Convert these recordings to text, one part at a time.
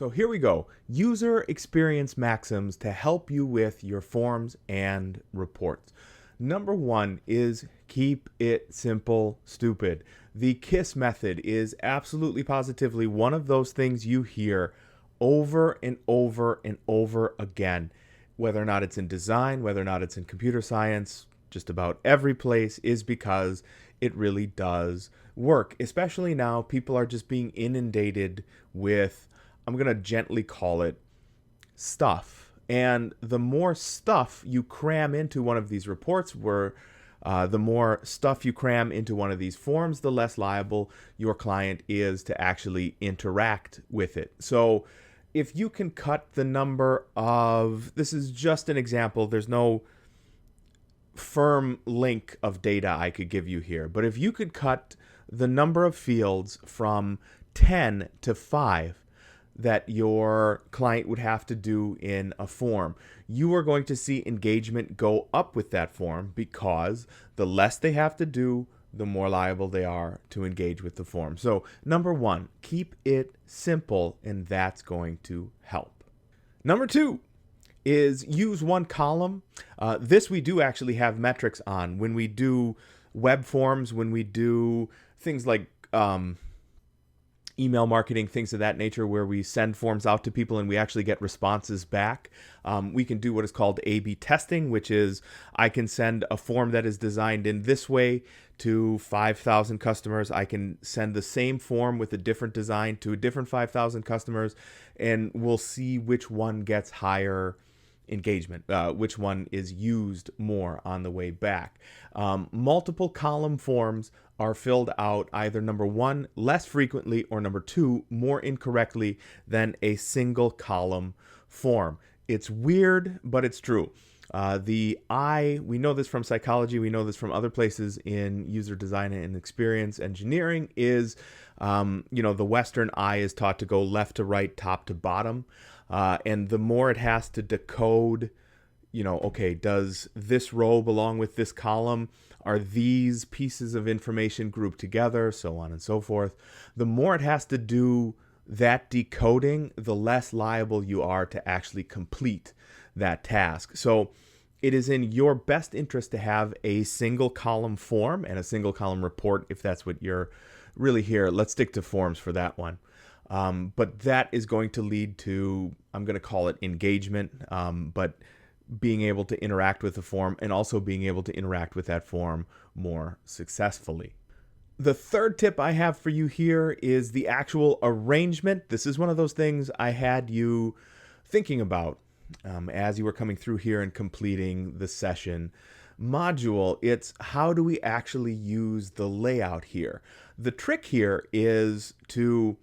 So here we go. User experience maxims to help you with your forms and reports. Number one is keep it simple, stupid. The KISS method is absolutely positively one of those things you hear over and over and over again. Whether or not it's in design, whether or not it's in computer science, just about every place is because it really does work. Especially now, people are just being inundated with, I'm going to gently call it, stuff. And the more stuff you cram into one of these reports, the more stuff you cram into one of these forms, the less liable your client is to actually interact with it. So if you can cut the number of, this is just an example, there's no firm link of data I could give you here, but if you could cut the number of fields from 10 to 5 that your client would have to do in a form, you are going to see engagement go up with that form, because the less they have to do, the more liable they are to engage with the form. So number one, keep it simple, and that's going to help. Number two is use one column. This we do actually have metrics on when we do web forms, when we do things like email marketing, things of that nature, where we send forms out to people and we actually get responses back. We can do what is called A/B testing, which is I can send a form that is designed in this way to 5,000 customers. I can send the same form with a different design to a different 5,000 customers, and we'll see which one gets higher engagement, which one is used more on the way back. Multiple column forms are filled out either, number one, less frequently, or number two, more incorrectly than a single column form. It's weird, but it's true. We know this from psychology, we know this from other places in user design and experience engineering, is, the Western eye is taught to go left to right, top to bottom. And the more it has to decode, okay, does this row belong with this column? Are these pieces of information grouped together? So on and so forth. The more it has to do that decoding, the less liable you are to actually complete that task. So it is in your best interest to have a single column form and a single column report, if that's what you're really here. Let's stick to forms for that one. But that is going to lead to, I'm going to call it engagement, but being able to interact with the form and also being able to interact with that form more successfully. The third tip I have for you here is the actual arrangement. This is one of those things I had you thinking about as you were coming through here and completing the session module. It's how do we actually use the layout here? The trick here is to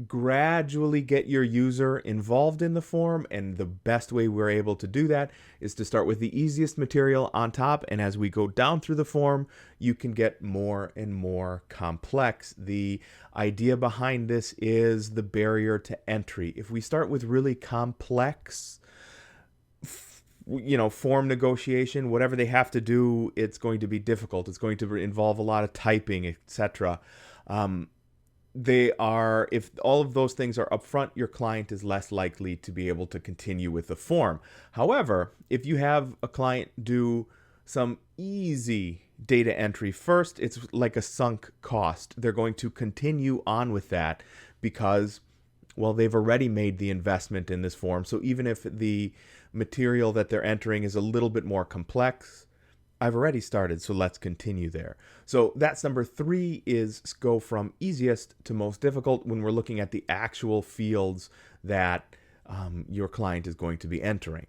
gradually get your user involved in the form, and the best way we're able to do that is to start with the easiest material on top, and as we go down through the form, you can get more and more complex. The idea behind this is the barrier to entry. If we start with really complex form negotiation, whatever they have to do, it's going to be difficult. It's going to involve a lot of typing, etc. If all of those things are upfront, your client is less likely to be able to continue with the form. However, if you have a client do some easy data entry first, it's like a sunk cost. They're going to continue on with that because, well, they've already made the investment in this form. So even if the material that they're entering is a little bit more complex, I've already started, so let's continue there. So that's number three, is go from easiest to most difficult when we're looking at the actual fields that your client is going to be entering.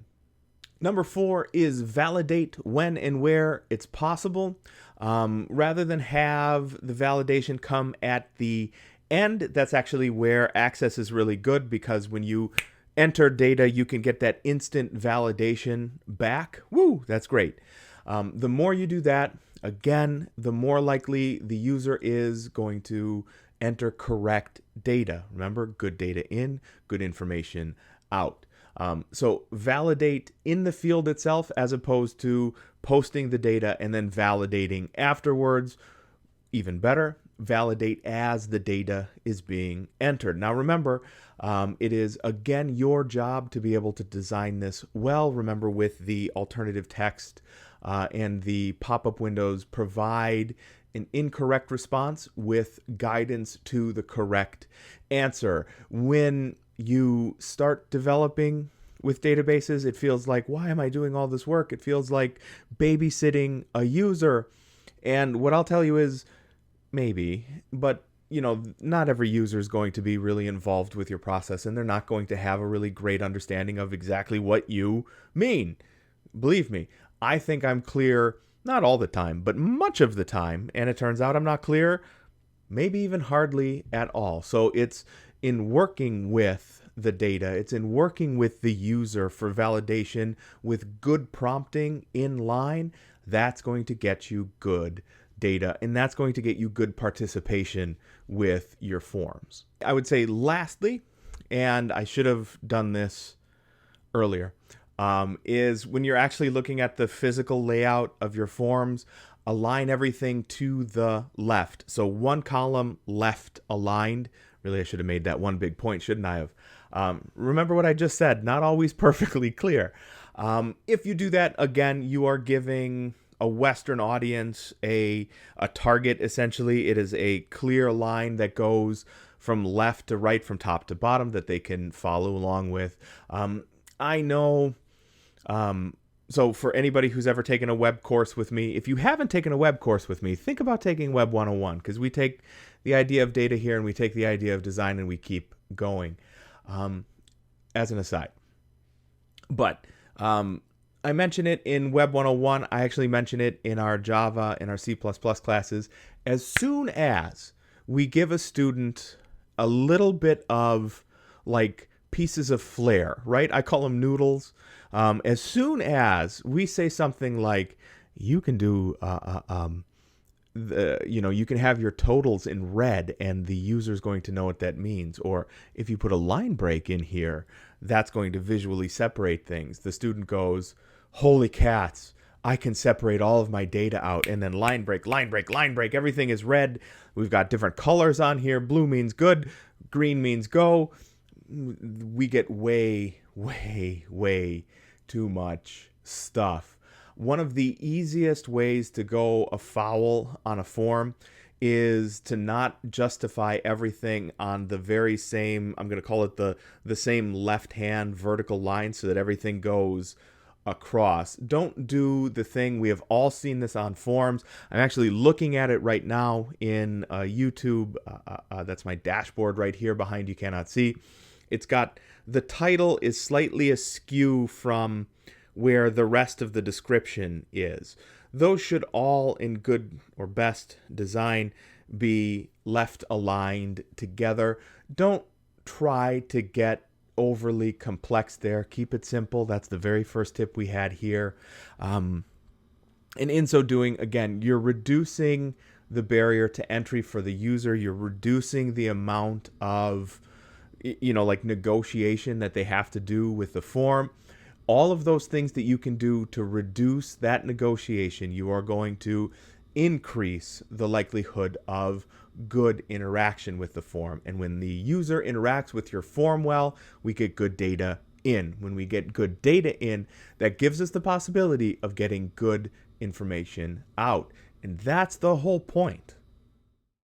Number four is validate when and where it's possible. Rather than have the validation come at the end, that's actually where access is really good, because when you enter data, you can get that instant validation back. Woo, that's great. The more you do that, again, the more likely the user is going to enter correct data. Remember, good data in, good information out. So validate in the field itself as opposed to posting the data and then validating afterwards. Even better, validate as the data is being entered. Now remember, it is again your job to be able to design this well. Remember, with the alternative text and the pop-up windows, provide an incorrect response with guidance to the correct answer. When you start developing with databases, it feels like, why am I doing all this work? It feels like babysitting a user. And what I'll tell you is, maybe, but not every user is going to be really involved with your process, and they're not going to have a really great understanding of exactly what you mean. Believe me, I think I'm clear, not all the time, but much of the time, and it turns out I'm not clear, maybe even hardly at all. So it's in working with the data, it's in working with the user for validation with good prompting in line, that's going to get you good data, and that's going to get you good participation with your forms. I would say lastly, and I should have done this earlier, is when you're actually looking at the physical layout of your forms, align everything to the left. So one column left aligned. Really, I should have made that one big point, shouldn't I have? Remember what I just said, not always perfectly clear. If you do that, again, you are giving a Western audience a target, essentially. It is a clear line that goes from left to right, from top to bottom, that they can follow along with. I know, so for anybody who's ever taken a web course with me, if you haven't taken a web course with me, think about taking Web 101, because we take the idea of data here and we take the idea of design and we keep going, as an aside. But I mention it in Web 101. I actually mention it in our Java and our C++ classes. As soon as we give a student a little bit of like pieces of flair, right? I call them noodles. As soon as we say something like, you can do, you can have your totals in red and the user's going to know what that means. Or if you put a line break in here, that's going to visually separate things. The student goes, holy cats, I can separate all of my data out. And then line break, line break, line break. Everything is red. We've got different colors on here. Blue means good. Green means go. We get way, way, way too much stuff. One of the easiest ways to go afoul on a form is to not justify everything on the very same, I'm going to call it the same left-hand vertical line, so that everything goes across. Don't do the thing, we have all seen this on forms. I'm actually looking at it right now in YouTube. That's my dashboard right here behind, you cannot see. It's got, the title is slightly askew from where the rest of the description is. Those should all, in good or best design, be left aligned together. Don't try to get overly complex there. Keep it simple. That's the very first tip we had here. And in so doing, again, you're reducing the barrier to entry for the user. You're reducing the amount of, like negotiation that they have to do with the form. All of those things that you can do to reduce that negotiation, you are going to increase the likelihood of good interaction with the form. And when the user interacts with your form well, we get good data in. When we get good data in, that gives us the possibility of getting good information out. And that's the whole point.